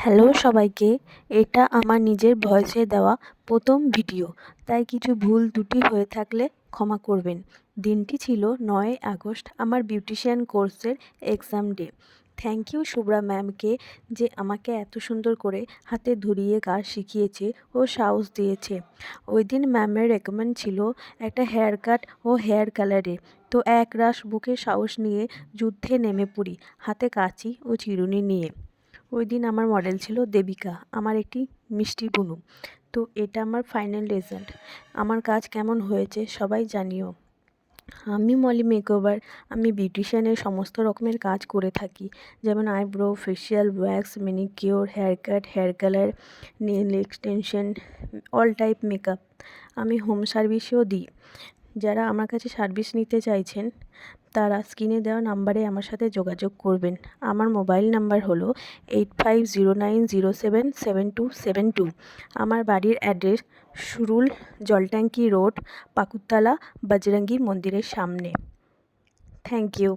Hello সবাইকে। এটা আমার নিজের ভয়েসে দেওয়া প্রথম ভিডিও, তাই কিছু ভুল ত্রুটি হয়ে থাকলে ক্ষমা করবেন। দিনটি ছিল 9 আগস্ট, আমার বিউটিশিয়ান কোর্সের exam day. Thank you Shubhra ম্যামকে, যে আমাকে এত সুন্দর করে হাতে ধরিয়ে কাজ শিখিয়েছে ও সাহস দিয়েছে। ওই দিন ম্যামের রেকমেন্ড ছিল একটা হেয়ার কাট ও হেয়ার কালারে, তো একরাশ বুকে সাহস নিয়ে যুদ্ধে নেমে পড়ি, হাতে কাঁচি ও চিরুনি নিয়ে। ওই দিন আমার মডেল ছিল দেবিকা, আমার একটি মিষ্টি বুনু। তো এটা আমার ফাইনাল রেজাল্ট। আমার কাজ কেমন হয়েছে সবাই জানিও। আমি মলি মেকওভার, আমি বিউটিশিয়ানের সমস্ত রকমের কাজ করে থাকি, যেমন eyebrow, facial, wax, manicure, hair cut, hair colour, nail extension, all type makeup. আমি হোম সার্ভিসও দিই। যারা আমার কাছে সার্ভিস নিতে চাইছেন তারা স্ক্রিনে দেওয়া নাম্বারে আমার সাথে যোগাযোগ করবেন। আমার মোবাইল নাম্বার হলো 8509077272। আমার বাড়ির অ্যাড্রেস সুরুল, জলট্যাঙ্কি রোড, পাকুড়তলা, বজরঙ্গী মন্দিরের সামনে। Thank you.